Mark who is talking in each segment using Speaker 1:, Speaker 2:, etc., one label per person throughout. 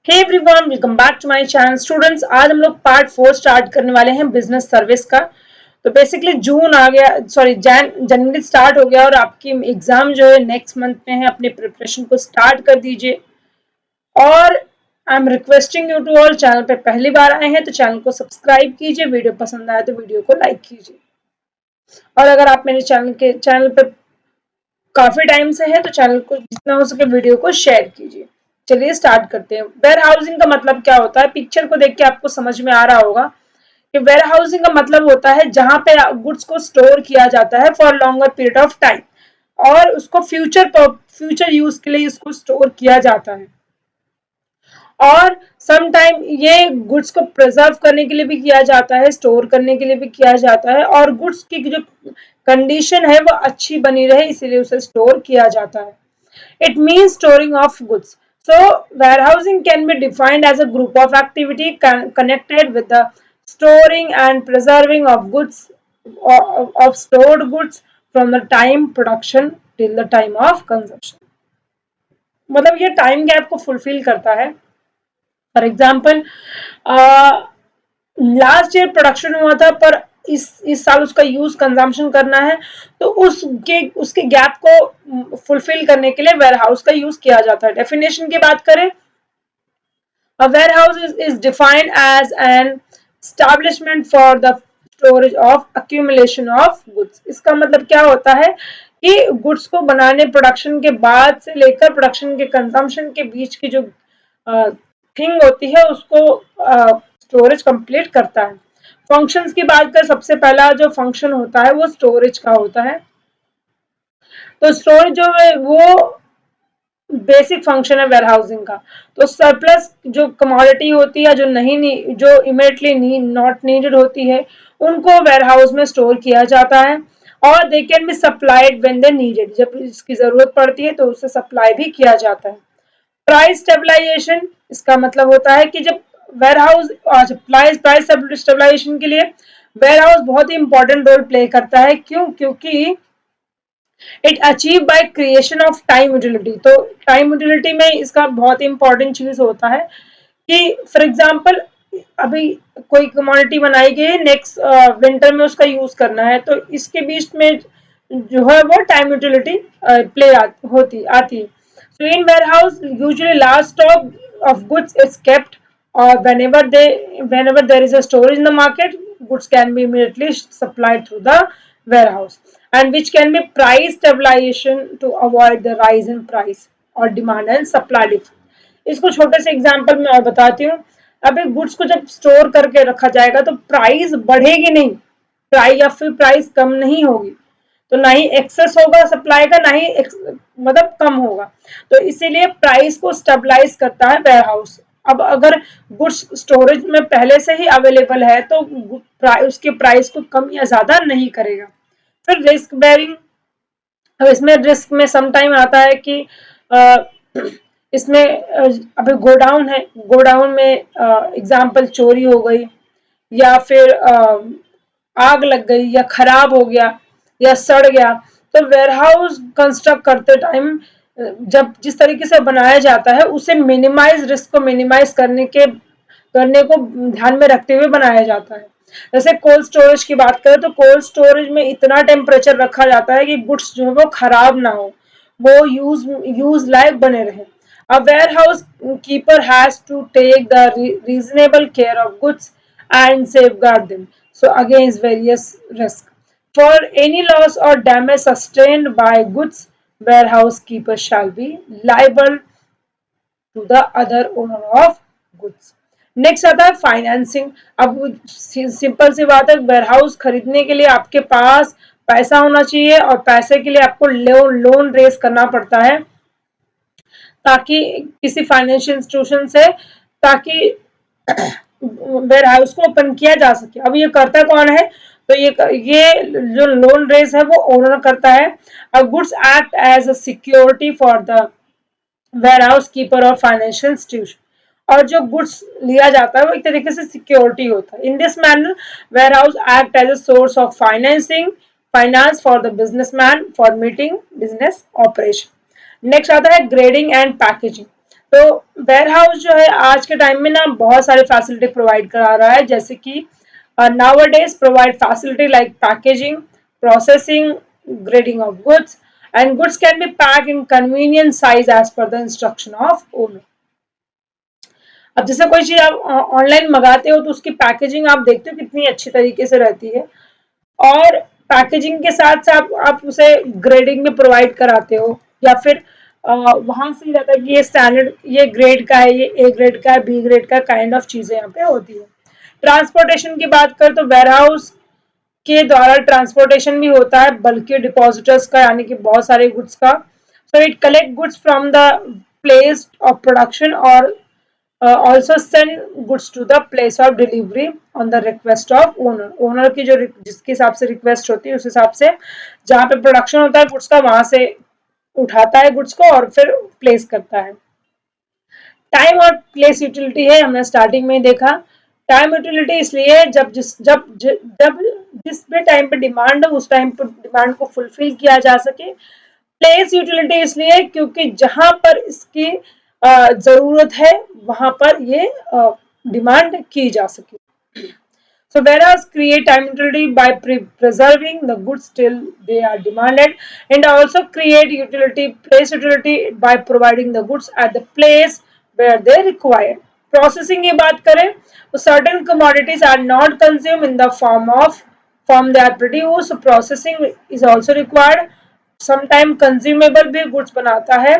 Speaker 1: Hey everyone, welcome back to my channel. Students, आज हम लोग पार्ट 4 स्टार्ट करने वाले हैं बिजनेस सर्विस का। तो बेसिकली जून आ गया, सॉरी जनवरी स्टार्ट हो गया और आपकी एग्जाम जो है नेक्स्ट मंथ में है। अपने प्रिपरेशन को स्टार्ट कर दीजिए। और I am requesting you to all, channel पे पहली बार आए हैं तो चैनल को सब्सक्राइब कीजिए, वीडियो पसंद आए तो वीडियो को लाइक कीजिए। और अगर आप मेरे चैनल पे काफी टाइम से है तो चैनल को जितना हो सके वीडियो को शेयर कीजिए। चलिए स्टार्ट करते हैं। वेयर हाउसिंग का मतलब क्या होता है? पिक्चर को देख के आपको समझ में आ रहा होगा कि वेयर हाउसिंग का मतलब होता है जहां पे गुड्स को स्टोर किया जाता है for longer period of time, और उसको फ्यूचर यूज के लिए इसको स्टोर किया जाता है। और सम टाइम ये गुड्स को प्रिजर्व करने के लिए भी किया जाता है, स्टोर करने के लिए भी किया जाता है, और गुड्स की जो कंडीशन है वो अच्छी बनी रहे इसीलिए उसे स्टोर किया जाता है। It means storing of goods. So warehousing can be defined as a group of activity connected with the storing and preserving of goods, of stored goods from the time production till the time of consumption. मतलब ये time gap को fulfil करता है। For example, last year production हुआ था पर इस साल उसका यूज कंजम्पशन करना है, तो उसके गैप को फुलफिल करने के लिए वेयर हाउस का यूज किया जाता है। डेफिनेशन की बात करें, a warehouse is defined as an establishment for the storage of accumulation of goods। इसका मतलब क्या होता है कि गुड्स को बनाने, प्रोडक्शन के बाद से लेकर प्रोडक्शन के कंजम्पशन के बीच की जो थिंग होती है उसको स्टोरेज कंप्लीट करता है। फंक्शंस की बात कर, सबसे पहला जो फंक्शन होता है वो स्टोरेज का होता है। तो स्टोरेज जो है वो बेसिक फंक्शन है वेयर हाउसिंग का। तो सरप्लस जो कमोडिटी होती है, जो इमीडिएटली नॉट नीडेड होती है, उनको वेयर हाउस में स्टोर किया जाता है। और they can be supplied when they needed, जब इसकी जरूरत पड़ती है तो उसे सप्लाई भी किया जाता है। प्राइस स्टेबलाइजेशन, इसका मतलब होता है कि जब वेयर हाउस प्राइस स्टेबलाइजेशन के लिए वेयर हाउस बहुत ही इंपॉर्टेंट रोल प्ले करता है। क्यों? क्योंकि it achieve by creation of time utility. तो टाइम यूटिलिटी में इसका बहुत इंपॉर्टेंट चीज होता है कि फॉर एग्जांपल अभी कोई कमोडिटी बनाई गई है, नेक्स्ट विंटर में उसका यूज करना है, तो इसके बीच में जो है वो टाइम यूटिलिटी आती है। So in warehouse, usually large stock of goods is kept, or whenever there is a storage in the market, goods can be immediately supplied through the warehouse, and which can be price stabilization to avoid the rise in price or demand and supply difference. इसको छोटे से example में और बताती हूँ। अभी goods को जब स्टोर करके रखा जाएगा तो प्राइस बढ़ेगी नहीं, प्राइस या फिर प्राइस कम नहीं होगी, तो ना ही एक्सेस होगा सप्लाई का, ना ही मतलब कम होगा। तो इसीलिए प्राइस को स्टेबलाइज करता है वेयर हाउस। अब अगर गुड्स स्टोरेज में पहले से ही अवेलेबल है तो उसके प्राइस को कम या ज्यादा नहीं करेगा। फिर रिस्क बेरिंग, अब इसमें रिस्क में सम टाइम आता है कि इसमें अभी गोडाउन है, गोडाउन में एग्जाम्पल चोरी हो गई, या फिर आग लग गई, या खराब हो गया, या सड़ गया। तो वेयरहाउस कंस्ट्रक्ट करते टाइम जब जिस तरीके से बनाया जाता है उसे मिनिमाइज, रिस्क को मिनिमाइज करने को ध्यान में रखते हुए बनाया जाता है। जैसे कोल्ड स्टोरेज की बात करें तो कोल्ड स्टोरेज में इतना टेम्परेचर रखा जाता है कि गुड्स जो है वो खराब ना हो, वो यूज लायक बने रहे। A warehouse keeper has to take the reasonable care of goods and safeguard them so against various risks. For any loss or damage sustained by goods, warehouse keeper shall be liable to the other owner of goods. Next आता है financing. अब simple सी बात है, warehouse खरीदने के लिए आपके पास पैसा होना चाहिए, और पैसे के लिए आपको लोन रेज करना पड़ता है ताकि किसी फाइनेंशियल इंस्टीट्यूशन से, ताकि वेयर हाउस को ओपन किया जा सके। अब ये करता कौन है? तो ये जो लोन रेज है वो ओनर करता है। Goods act as a security for the warehouse keeper और फाइनेंशियल इंस्टीट्यूशन, और जो गुड्स लिया जाता है वो एक तरीके से सिक्योरिटी होता है। In this manner warehouse act as a source of finance for the businessman for meeting business operation. Next आता है ग्रेडिंग एंड पैकेजिंग। तो वेयर हाउस जो है आज के टाइम में ना बहुत सारे फैसिलिटी प्रोवाइड करा रहा है, जैसे कि nowadays provide facility like packaging, processing, grading of goods, and goods can be packed in convenient size as per the instruction of owner. अब जैसे कोई चीज आप ऑनलाइन मंगाते हो तो उसकी पैकेजिंग आप देखते हो कितनी अच्छी तरीके से रहती है, और पैकेजिंग के साथ साथ आप उसे ग्रेडिंग में प्रोवाइड कराते हो, या फिर वहां से रहता है कि ये स्टैंडर्ड, ये ग्रेड का है, ये ए ग्रेड का है, बी ग्रेड का, काइंड ऑफ चीजें यहाँ पे होती है। ट्रांसपोर्टेशन की बात करें तो वेयरहाउस के द्वारा ट्रांसपोर्टेशन भी होता है बल्कि डिपॉजिटर्स का, यानी कि बहुत सारे गुड्स का। So it collect goods from the place of production और also send goods to the place of delivery on the request of owner. Owner की जो जिसके हिसाब से रिक्वेस्ट होती है उस हिसाब से जहाँ पे प्रोडक्शन होता है गुड्स का वहां से उठाता है गुड्स को और फिर प्लेस करता है। टाइम और प्लेस यूटिलिटी है, हमने स्टार्टिंग में ही देखा। टाइम यूटिलिटी इसलिए जिस भी टाइम पे डिमांड हो उस टाइम पर डिमांड को फुलफिल किया जा सके। प्लेस यूटिलिटी इसलिए क्योंकि जहां पर इसकी जरूरत है वहां पर ये डिमांड की जा सके। So whereas create time utility by preserving the goods till they are demanded, and also create utility place utility by providing the goods at the place where they require. Processing की बात करें तो certain commodities are not consumed in the form they are produced. So processing is also required. Sometime consumable भी goods बनाता है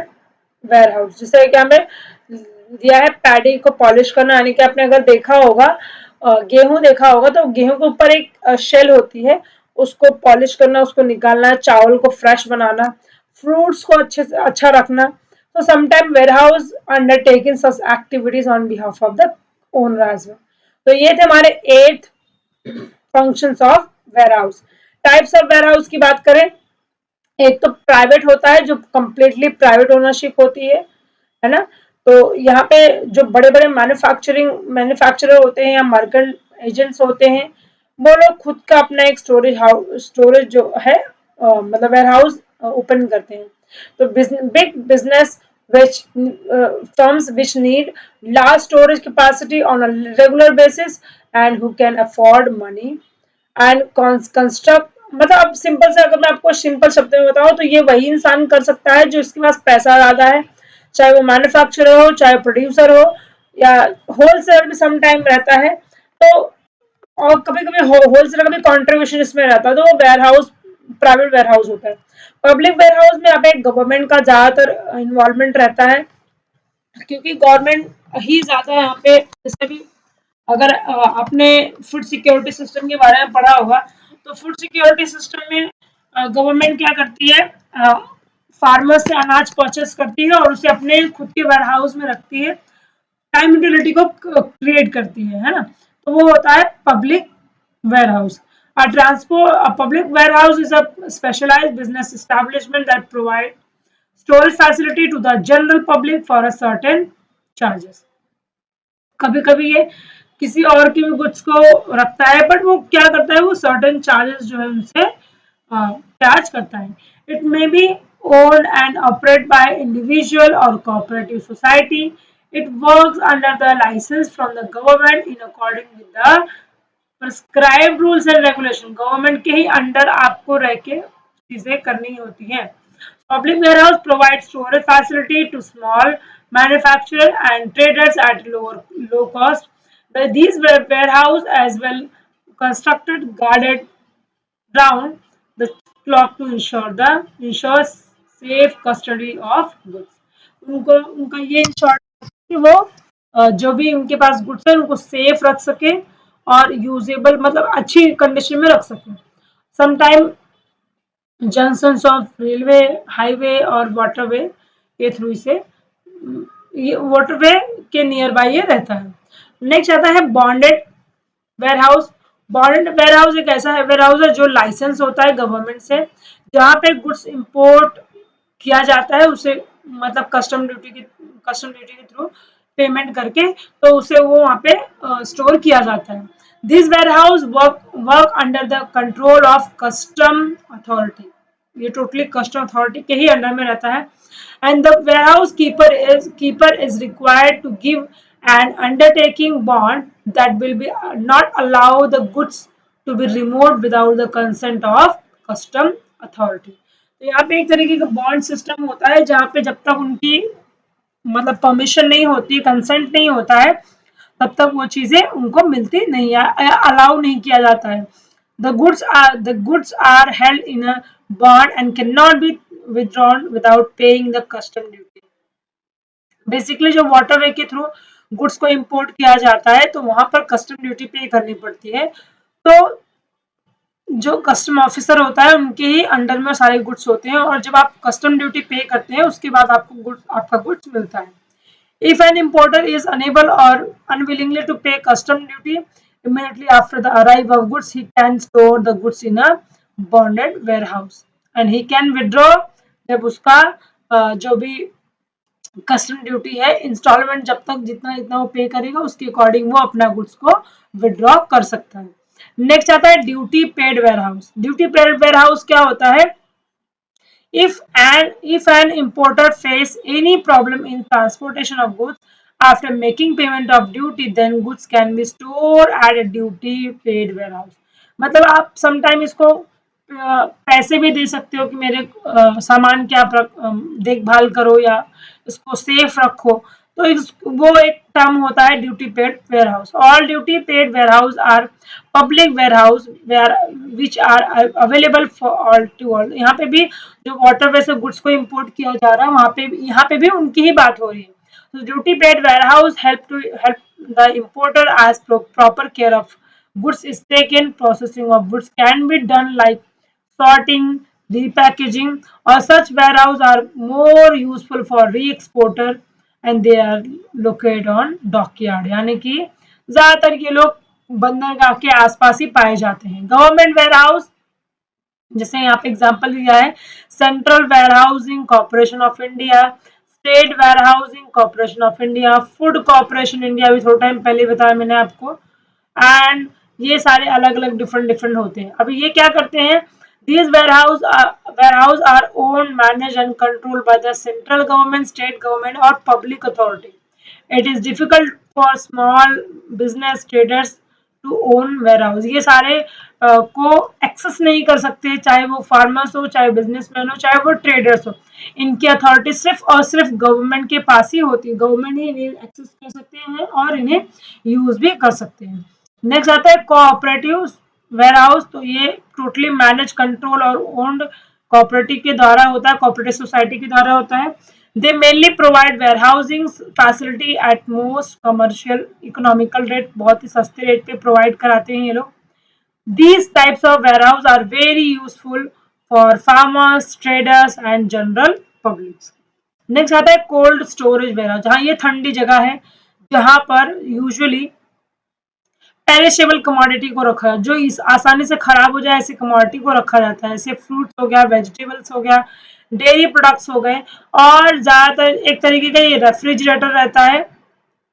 Speaker 1: ware house. जैसे कि हमें दिया है पैडी को पॉलिश करना, यानी कि आपने अगर देखा होगा गेहूं देखा होगा तो गेहूं के ऊपर एक शेल होती है, उसको पॉलिश करना, उसको निकालना, चावल को फ्रेश बनाना, फ्रूट्स को अच्छे से अच्छा रखना। तो sometime warehouse undertaking such activities on behalf of the owner as well. तो ये थे हमारे 8 functions of warehouse. Types of warehouse की बात करें, एक तो प्राइवेट होता है जो कंप्लीटली प्राइवेट ओनरशिप होती है ना। तो यहाँ पे जो बड़े बड़े मैन्युफैक्चरर होते हैं या मार्केट एजेंट्स होते हैं वो लोग खुद का अपना एक स्टोरेज जो है मतलब वेयर हाउस ओपन करते हैं। तो big business which firms which need large storage capacity on a regular basis and who can afford money and construct, मतलब अब सिंपल से अगर मैं आपको सिंपल शब्द में बताऊं तो ये वही इंसान कर सकता है जो इसके पास पैसा ज्यादा है, चाहे वो मैन्युफैक्चरर हो, चाहे प्रोड्यूसर हो, या होलसेलर भी सम टाइम रहता है। तो और कभी कभी होलसेलर का भी कॉन्ट्रीब्यूशन इसमें रहता है, तो वो warehouse private warehouse होता है। पब्लिक वेयर हाउस में यहाँ पे गवर्नमेंट का ज्यादातर इन्वॉल्वमेंट रहता है, क्योंकि गवर्नमेंट ही ज्यादा यहाँ पे, जैसे भी अगर आपने फूड सिक्योरिटी सिस्टम के बारे में पढ़ा होगा तो फूड सिक्योरिटी सिस्टम में गवर्नमेंट क्या करती है, फार्मर से अनाज परचेस करती है और उसे अपने खुद के वेयर हाउस में रखती है, टाइम यूटिलिटी को क्रिएट करती है ना। तो वो होता है public warehouse. A public warehouse is a specialized business establishment that provide storage facility to the general public for a certain charges. कभी कभी ये किसी और के भी गुड्स को रखता है, बट वो क्या करता है, वो सर्टेन चार्जेस जो है उनसे चार्ज करता है। It may be owned and operated by individual or cooperative society. It works under the license from the government in according with the prescribed rules and regulation. Government के ही under आपको रह के चीजें करनी होती हैं। Public warehouse provides storage facility to small manufacturers and traders at low cost. These warehouse as well constructed guarded round the clock to ensure safe custody of goods. उनका ये इंश्योर कि वो जो भी उनके पास गुड्स है उनको सेफ रख सके और यूजेबल मतलब अच्छी कंडीशन में रख सके। Sometime junctions of railway, highway और वाटरवे के थ्रू इसे ये वाटरवे के नियर बाय ये रहता है। नेक्स्ट आता है bonded warehouse. Bonded warehouse एक ऐसा वेयर हाउस है जो लाइसेंस होता है गवर्नमेंट से, जहाँ पे गुड्स इंपोर्ट किया जाता है उसे मतलब कस्टम ड्यूटी के थ्रू पेमेंट करके तो उसे वो वहाँ पे स्टोर किया जाता है। This warehouse work under the control of custom authority. ये टोटली कस्टम अथॉरिटी के ही अंडर में रहता है। And the warehouse keeper is required to give an undertaking bond that will be not allow the goods to be removed without the consent of custom authority. तो यहाँ पे एक तरीके का बॉन्ड सिस्टम होता है जहाँ पे जब तक उनकी मतलब परमिशन नहीं होती, कंसेंट नहीं होता है, तब तक वो चीजें उनको मिलती नहीं है, अलाउ नहीं किया जाता है। The goods are held in a bond and cannot be withdrawn without paying the custom duty. Basically जो वाटरवे के थ्रू गुड्स को इंपोर्ट किया जाता है तो वहां पर कस्टम ड्यूटी पे करनी पड़ती है। तो जो कस्टम ऑफिसर होता है उनके ही अंडर में सारे गुड्स होते हैं और जब आप कस्टम ड्यूटी पे करते हैं उसके बाद आपका गुड्स मिलता है। If an importer is unable or unwillingly to pay custom duty immediately after the arrival of goods, he can store the goods in a bonded warehouse and he can withdraw जब उसका जो भी custom duty है instalment जब तक जितना जितना वो पे करेगा उसके अकॉर्डिंग वो अपना गुड्स को विड्रॉ कर सकता है। नेक्स्ट आता है duty paid warehouse. Duty paid warehouse क्या होता है? If an importer face any problem in transportation of goods after making payment of duty, then goods can be stored at a duty paid warehouse. मतलब आप sometime इसको पैसे भी दे सकते हो कि मेरे सामान की आप देखभाल करो या इसको सेफ रखो। तो वो एक टर्म होता है duty paid warehouse. All duty paid warehouse are public warehouse which are available for all to all. यहाँ पे भी जो वाटरवे से गुड्स को इंपोर्ट किया जा रहा है यहाँ पे भी उनकी ही बात हो रही है। तो duty paid warehouse help the importer as proper care of goods is taken. Processing of goods can be done like sorting, repackaging, or such warehouse are more useful for re-exporter and they are located on dockyard। यानी कि ज्यादातर ये लोग बंदरगाह के आसपास ही पाए जाते हैं। गवर्नमेंट वेयरहाउस जैसे यहाँ पे एग्जांपल दिया है, central warehousing corporation of India, state warehousing corporation of India, food corporation India भी थोड़ा टाइम पहले बताया मैंने आपको। एंड ये सारे अलग अलग डिफरेंट होते हैं। अभी ये क्या करते हैं? These warehouse are owned, managed and controlled by the central government, state government or public authority. It is difficult for small business traders to own warehouse। ये सारे को एक्सेस नहीं कर सकते, चाहे वो फार्मर्स हो, चाहे बिजनेसमैन हो, चाहे वो ट्रेडर्स हो। इनकी अथॉरिटी सिर्फ और सिर्फ गवर्नमेंट के पास ही होती है। गवर्नमेंट ही इन्हें एक्सेस कर सकते हैं और इन्हें यूज भी कर सकते हैं। नेक्स्ट आता है कोऑपरेटिव वेयरहाउस। तो ये टोटली मैनेज, कंट्रोल और ओन्ड कोऑपरेटिव के द्वारा होता है, कोऑपरेटिव सोसाइटी के द्वारा होता है। दे mainly provide warehousing facility at most commercial economical rate. बहुत ही सस्ते रेट पे प्रोवाइड कराते हैं ये लोग। These types of warehouse are very useful for farmers, traders and general public। Next आता है कोल्ड स्टोरेज वेयरहाउस, जहाँ ये ठंडी जगह है जहाँ पर यूजुअली पेरिशेबल कमोडिटी को रखा है, जो इस आसानी से खराब हो जाए ऐसी कमोडिटी को रखा जाता है। जैसे फ्रूट्स हो गया, वेजिटेबल्स हो गया, डेयरी प्रोडक्ट्स हो गए। और ज्यादातर एक तरीके का ये रेफ्रिजरेटर रहता है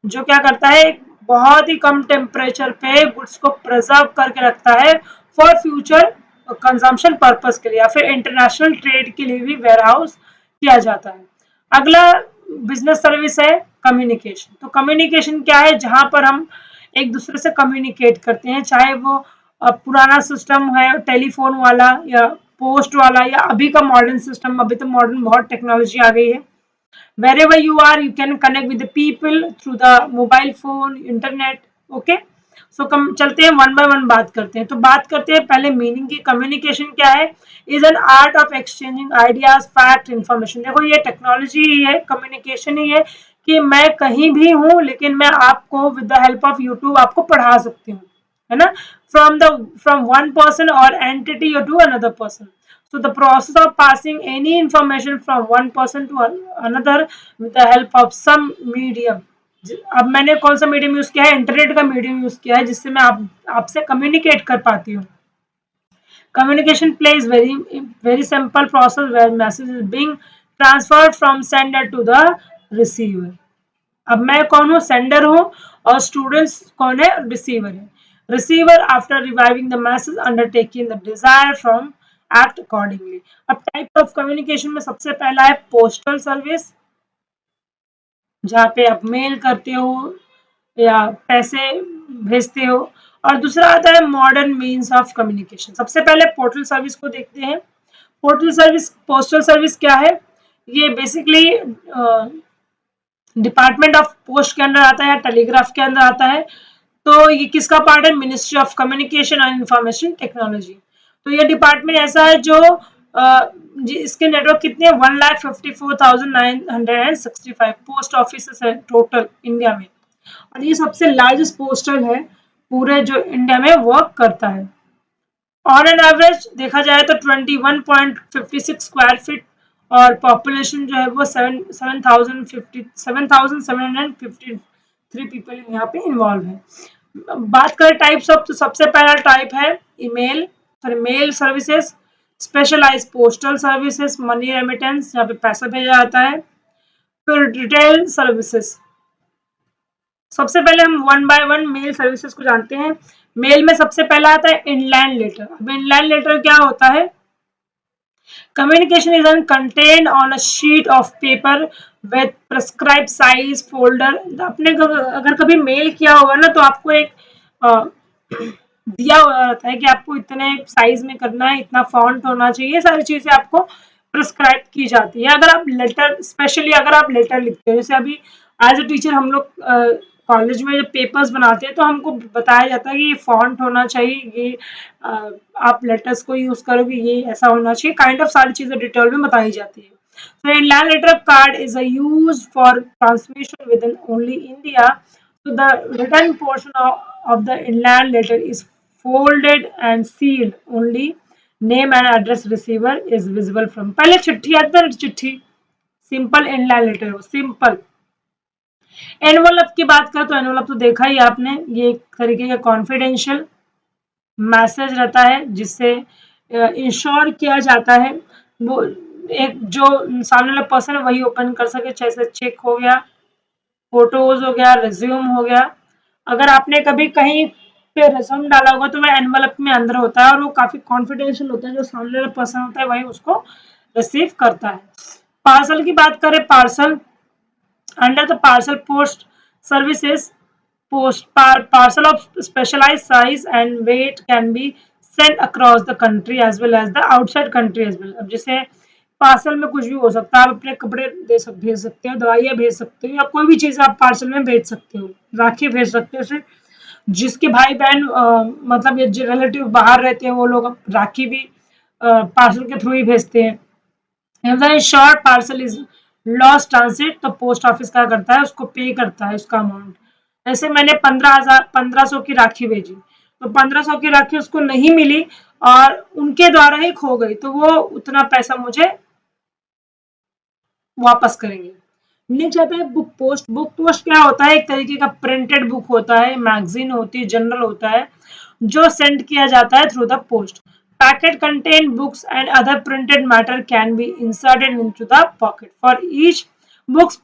Speaker 1: जो क्या करता है, बहुत ही कम टेम्परेचर पे गुड्स को प्रिजर्व करके रखता है फॉर फ्यूचर कंजम्पशन पर्पस के लिए या फिर इंटरनेशनल ट्रेड के लिए भी वेयरहाउस किया जाता है। अगला बिजनेस सर्विस है कम्युनिकेशन। तो कम्युनिकेशन क्या है? जहां पर हम एक दूसरे से कम्युनिकेट करते हैं, चाहे वो पुराना सिस्टम है टेलीफोन वाला या पोस्ट वाला या अभी का मॉडर्न सिस्टम। अभी तो मॉडर्न बहुत टेक्नोलॉजी आ गई है। wherever you are you can connect with the people through the mobile phone, internet। okay, so चलते हैं वन बाय वन बात करते हैं। तो बात करते हैं पहले मीनिंग की। कम्युनिकेशन क्या है? Is an art of exchanging ideas, fact, information. देखो ये टेक्नोलॉजी ही है, कम्युनिकेशन ही है कि मैं कहीं भी हूँ लेकिन मैं आपको with the help of YouTube आपको पढ़ा सकती हूँ, है ना, from one person or entity to another person। So the process of passing any information from one person to another with the help of some medium। अब मैंने कौन सा मीडियम यूज किया है? इंटरनेट का मीडियम यूज किया है जिससे मैं आपसे कम्युनिकेट कर पाती हूँ। Communication plays very simple process where message is being transferred from sender to the receiver। अब मैं कौन हूँ? सेंडर हूँ और स्टूडेंट्स कौन है? रिसीवर है। Receiver after reviving the message undertaking the desire from act accordingly. अब टाइप ऑफ कम्युनिकेशन में सबसे पहला है पोस्टल सर्विस, जहाँ पे आप मेल करते हो या पैसे भेजते हो, और दूसरा आता है मॉडर्न मीन्स ऑफ कम्युनिकेशन। सबसे पहले पोर्टल सर्विस को देखते हैं। पोर्टल सर्विस, पोस्टल सर्विस क्या है? ये बेसिकली डिपार्टमेंट ऑफ पोस्ट के अंदर आता है, टेलीग्राफ के अंदर आता है। तो ये किसका पार्ट है? Ministry of communication and information technology. तो ये डिपार्टमेंट ऐसा है जो इसके नेटवर्क कितने 1,54,965 पोस्ट ऑफिस है टोटल इंडिया में, और ये सबसे लार्जेस्ट पोस्टल है पूरे जो इंडिया में वर्क करता है। ऑन एन एवरेज देखा जाए तो 21.56 स्क्वायर फीट, और पॉपुलेशन जो है वो 7,753 पीपल यहाँ पे इन्वॉल्व है। बात करें टाइप्स ऑफ, तो सबसे पहला टाइप है email, sorry mail services, specialise postal services, money remittance यहाँ पे पैसा भेजा जाता है। फिर डिटेल सर्विसेज। सबसे पहले हम one by one mail services को जानते हैं। मेल में सबसे पहला आता है इनलैंड लेटर। अब इनलैंड लेटर क्या होता है? Communication is contained on a sheet of paper with prescribe size folder. आपने अगर कभी मेल किया होगा ना, तो आपको एक दिया हुआ रहता है कि आपको इतने साइज में करना है, इतना फॉन्ट होना चाहिए, सारी चीजें आपको प्रिस्क्राइब की जाती है। अगर आप लेटर, स्पेशली अगर आप लेटर लिखते हो, जैसे अभी एज ए टीचर हम लोग कॉलेज में जब पेपर्स बनाते हैं तो हमको बताया जाता है कि ये फॉन्ट होना चाहिए, ये आप लेटर्स को यूज करोगे, ये ऐसा होना चाहिए, काइंड ऑफ सारी चीजें डिटेल में बताई जाती है। So inland letter card is a used for transmission within only India. So the written portion of the inland letter is folded and sealed. Only name and address receiver is visible from. पहले चिट्ठी आती है, चिट्ठी simple inland letter हो, simple. Envelope की बात करें तो एनवलप तो देखा ही आपने, ये एक तरीके का कॉन्फिडेंशियल मैसेज रहता है जिससे इंश्योर किया जाता है वो एक जो सामने वाला पर्सन है वही ओपन कर सके, जैसे चेक हो गया, फोटोज हो गया, रिज्यूम हो गया। अगर आपने कभी कहीं पे रिज्यूम डाला होगा तो वह एनवलप में अंदर होता है और वो काफी कॉन्फिडेंशियल होता है, जो सामने वाला पर्सन होता है वही उसको रिसीव करता है। पार्सल की बात करें, parcel under the parcel post services, parcel of specialized size and weight can be sent across the country as well as the outside country as well। अब जैसे पार्सल में कुछ भी हो सकता है, आप अपने कपड़े भेज सकते हो, दवाइयाँ भेज सकते हो, या कोई भी चीज़ आप पार्सल में भेज सकते हो, राखी भेज सकते हो। सिर्फ जिसके भाई बहन मतलब ये रिलेटिव बाहर रहते हैं वो लोग राखी भी पार्सल के थ्रू ही भेजते हैं। Short parcel is lost transit, तो पोस्ट ऑफिस क्या करता है, उसको पे करता है उसका अमाउंट। जैसे मैंने 1500 की राखी भेजी, तो 1500 की राखी उसको नहीं मिली और उनके द्वारा ही खो गई, तो वो उतना पैसा मुझे वापस करेंगे। नेक्स्ट आता है बुक पोस्ट। बुक पोस्ट क्या होता है? एक तरीके का प्रिंटेड बुक होता है, मैगजीन होती है, जर्नल होता है, जो सेंड किया जाता है through the post. Packet contain books and other printed matter can be inserted into the pocket for each books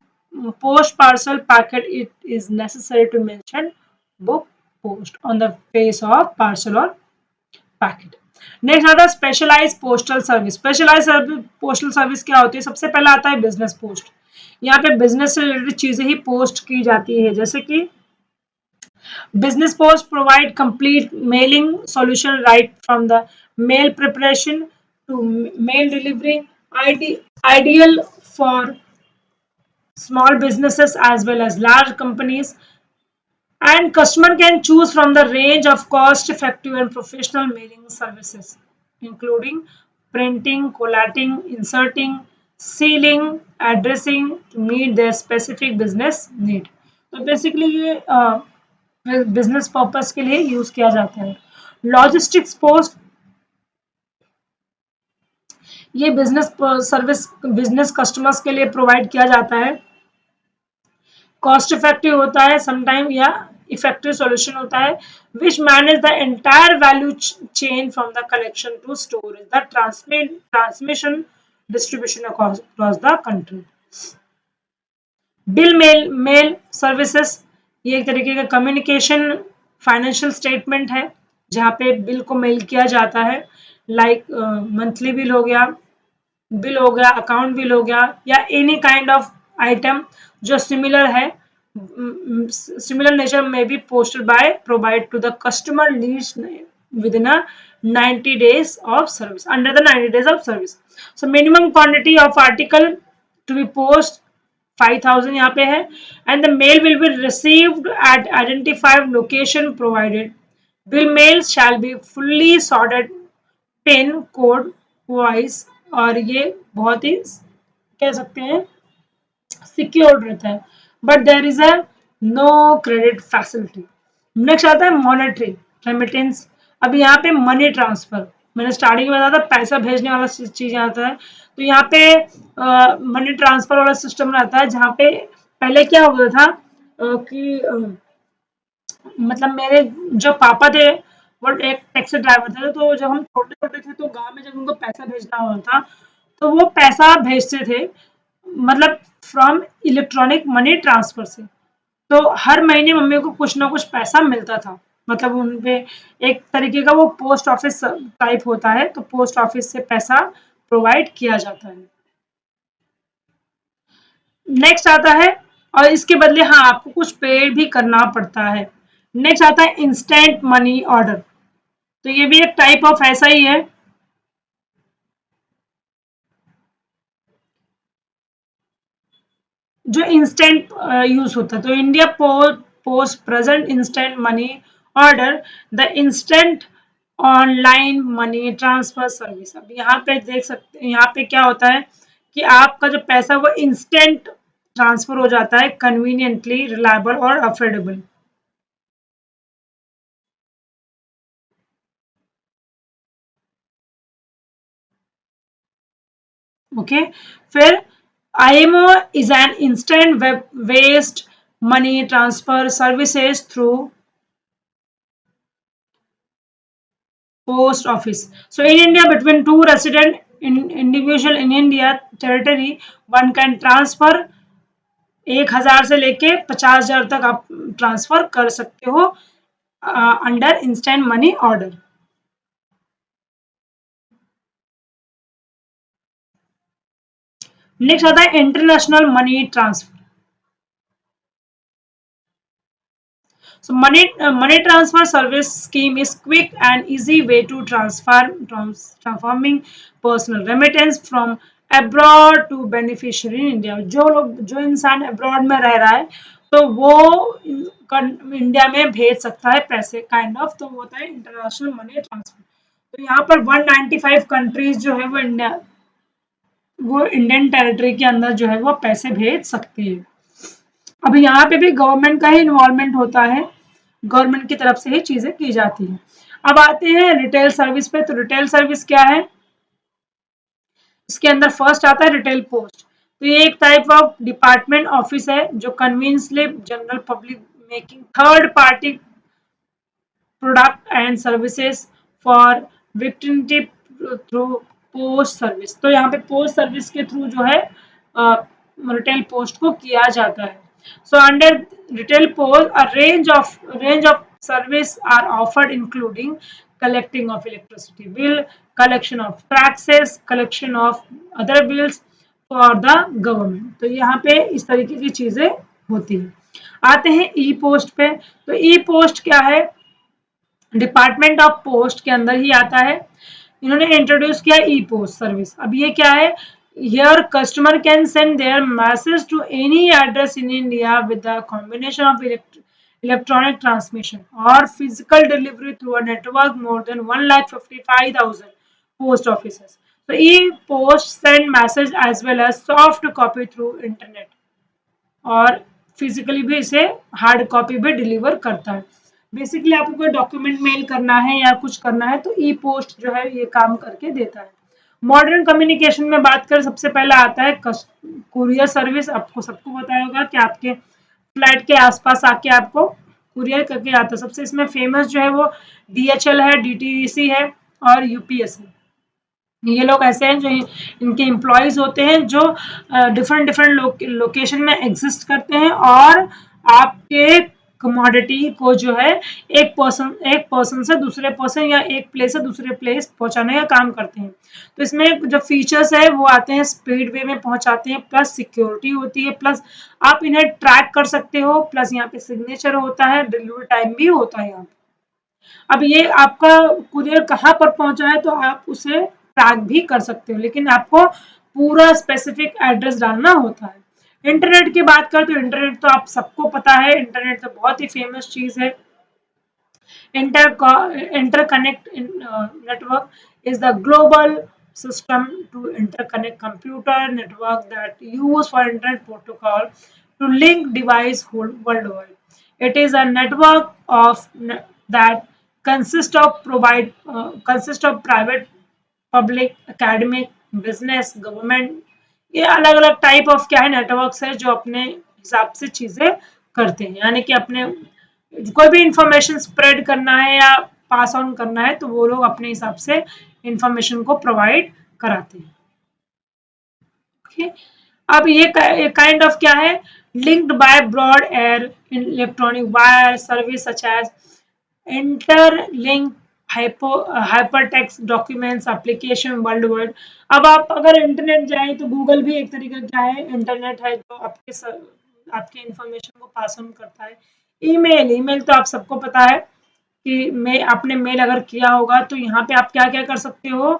Speaker 1: post parcel packet. It is necessary to mention book post on the face of parcel or packet. Next आता है specialise postal service. Specialise postal service क्या होती है? सबसे पहला आता है business post. यहाँ पे बिजनेस से रिलेटेड चीजें ही पोस्ट की जाती है, जैसे कि business post provide complete mailing solution right from the mail preparation to mail delivery, ideal for small businesses as well as large companies, and customer can choose from the range of cost effective and professional mailing services including printing, collating, inserting, sealing, addressing to meet their specific business need। तो basically ये business purpose के लिए use किया जाता है। Logistics post, ये business service business customers के लिए प्रोवाइड किया जाता है, कॉस्ट इफेक्टिव होता है समटाइम, या इफेक्टिव सॉल्यूशन होता है, which manage the entire value chain from the collection to storage the transmission distribution across the country. Bill mail services, ये एक तरीके का कम्युनिकेशन फाइनेंशियल स्टेटमेंट है जहाँ पे बिल को मेल किया जाता है। लाइक मंथली बिल हो गया, अकाउंट बिल हो गया, या एनी काइंड ऑफ आइटम जो सिमिलर है, similar nature may be posted by provide to the customer needs within a 90 days of service, under the 90 days of service. So minimum quantity of article to be post 5000 यहाँ पे है, and the mail will be received at identified location provided. Bill mail shall be fully sorted pin code wise, और ये बहुत ही कह सकते हैं secured रहता है, but there is a no credit facility. Next आता है मॉनेटरी रेमिटेंस। अब यहाँ पे मनी ट्रांसफर, मैंने स्टार्टिंग में बताया था पैसा भेजने वाला चीज आता है, तो यहाँ पे मनी ट्रांसफर वाला सिस्टम रहता है, जहाँ पे पहले क्या होता था कि मतलब मेरे जो पापा थे वो एक टैक्सी ड्राइवर थे, तो जब हम छोटे छोटे थे तो गांव में जब उनको पैसा भेजना होता था तो वो पैसा भेजते थे, मतलब फ्रॉम इलेक्ट्रॉनिक मनी ट्रांसफर से। तो हर महीने मम्मी को कुछ ना कुछ पैसा मिलता था, मतलब उनपे एक तरीके का वो पोस्ट ऑफिस टाइप होता है, तो पोस्ट ऑफिस से पैसा प्रोवाइड किया जाता है। नेक्स्ट आता है, और इसके बदले हाँ आपको कुछ पे भी करना पड़ता है। नेक्स्ट आता है इंस्टेंट मनी ऑर्डर, तो ये भी एक टाइप ऑफ ऐसा ही है। जो इंस्टेंट यूज होता है, तो India post present instant money order, the instant online money transfer service. अब यहाँ पे देख सकते हैं, यहाँ पे क्या होता है कि आपका जो पैसा वो इंस्टेंट ट्रांसफर हो जाता है, कन्वीनियंटली, रिलायबल और अफोर्डेबल। ओके, फिर IMO is an instant web based money transfer services through post office. So in India, between two resident individual in India territory, one can transfer 1000 से लेके 50,000 तक आप transfer कर सकते हो under instant money order. Next आता है international money transfer. So money transfer service scheme is quick and easy way to transforming personal remittance from abroad to beneficiary in India. जो इंसान अब्रॉड में रह रहा है तो वो इंडिया में भेज सकता है पैसे, काइंड ऑफ, तो वो होता है इंटरनेशनल मनी ट्रांसफर। तो यहाँ पर 195 कंट्रीज जो है वो इंडियन टेरिटरी के अंदर जो है वो पैसे भेज सकती है। अब यहाँ पे भी गवर्नमेंट का ही इन्वॉल्वमेंट होता है, गवर्नमेंट की तरफ से ही चीजें की जाती हैं। अब आते हैं रिटेल सर्विस पे, तो रिटेल सर्विस क्या है, इसके अंदर फर्स्ट आता है रिटेल पोस्ट। तो ये एक टाइप ऑफ डिपार्टमेंट ऑफिस है जो conveniently general public making third party product and services for विक्टिमिटी थ्रू पोस्ट सर्विस। तो यहाँ पे पोस्ट सर्विस के थ्रू जो है रिटेल पोस्ट को किया जाता है। So under retail post, a range of service are offered, including collecting of electricity bill, collection of taxes, collection of other bills for the government। तो यहाँ पे इस तरीके की चीजें होती हैं। आते हैं ई पोस्ट पे, तो ई पोस्ट क्या है, डिपार्टमेंट ऑफ पोस्ट के अंदर ही आता है। इन्होंने इंट्रोड्यूस किया ई पोस्ट सर्विस। अब ये क्या है, here customer can send their message to any address in India with a combination of electronic transmission or physical delivery through a network more than 1,55,000 post offices. So e-post send message as well as soft copy through internet, और physically भी इसे hard copy भी deliver करता है। Basically आपको कोई document mail करना है या कुछ करना है तो ई पोस्ट जो है ये काम करके देता है। मॉडर्न कम्युनिकेशन में बात करें, सबसे पहला आता है कुरियर सर्विस। आपको सबको पता होगा कि आपके फ्लैट के आसपास आके आपको कुरियर करके आता है। सबसे इसमें फेमस जो है वो DHL है, DTDC है और UPS है। ये लोग ऐसे हैं जो इनके एम्प्लॉयज होते हैं जो डिफरेंट डिफरेंट लोकेशन में एग्जिस्ट करते हैं और आपके कमोडिटी को जो है एक पर्सन से दूसरे पर्सन या एक प्लेस से दूसरे प्लेस पहुंचाने का काम करते हैं। तो इसमें जो फीचर्स है वो आते हैं, स्पीड वे में पहुंचाते हैं, प्लस सिक्योरिटी होती है, प्लस आप इन्हें ट्रैक कर सकते हो, प्लस यहाँ पे सिग्नेचर होता है, डिलीवरी टाइम भी होता है यहाँ पे। अब ये आपका कुरियर कहाँ पर पहुंचा है तो आप उसे ट्रैक भी कर सकते हो, लेकिन आपको पूरा स्पेसिफिक एड्रेस डालना होता है। इंटरनेट की बात करें तो इंटरनेट तो आप सबको पता है, इंटरनेट तो बहुत ही फेमस चीज है। Interconnect network is the global system to interconnect computer network that use for internet protocol to link device worldwide. It is a network of that consists of private, public, academic, business, government. ये अलग अलग type of क्या है networks है जो अपने हिसाब से चीजें करते हैं, यानी कि अपने कोई भी इंफॉर्मेशन स्प्रेड करना है या पास ऑन करना है तो वो लोग अपने हिसाब से इंफॉर्मेशन को प्रोवाइड कराते हैं। ओके, अब ये काइंड ऑफ क्या है, linked by broad array electronic wire service such as interlink hypertext documents application world wide. अब आप अगर इंटरनेट जाए तो गूगल भी एक तरीका क्या है, इंटरनेट है जो आपके इंफॉर्मेशन को पास ऑन करता है। ईमेल तो आप सबको पता है कि आपने मेल अगर किया होगा तो यहाँ पे आप क्या क्या कर सकते हो।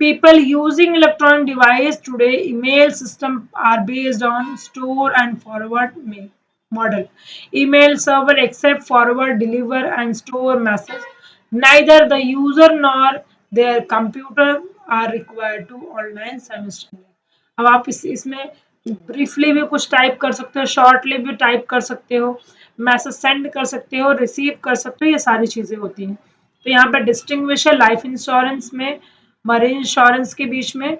Speaker 1: People using electronic device today email system are based on store and forward mail model. Email server accept forward deliver and store message, neither the user nor their computer are required to online service. अब आप इसमें briefly भी कुछ type कर सकते हो, shortly भी type कर सकते हो, मैसेज सेंड कर सकते हो, रिसीव कर सकते हो, ये सारी चीजें होती हैं। तो यहाँ पे डिस्टिंग्विश है लाइफ इंश्योरेंस में, मरीन इंश्योरेंस के बीच में,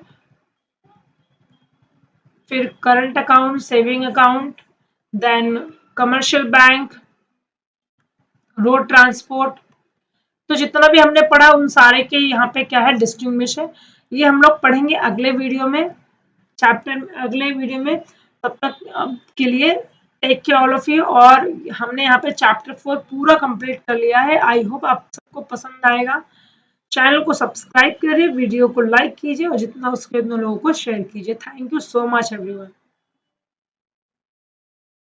Speaker 1: फिर current account, saving account, then commercial bank, road transport. तो जितना भी हमने पढ़ा उन सारे के यहाँ पे क्या है डिस्टिंग्विश है। ये हम लोग पढ़ेंगे अगले वीडियो में, अगले वीडियो में। तब तक के लिए take care all of you. और हमने यहाँ पे चैप्टर 4 पूरा कंप्लीट कर लिया है। आई होप आप सबको पसंद आएगा। चैनल को सब्सक्राइब करिए, वीडियो को लाइक कीजिए और जितना हो सके उतना लोगों को शेयर कीजिए। Thank you so much everyone.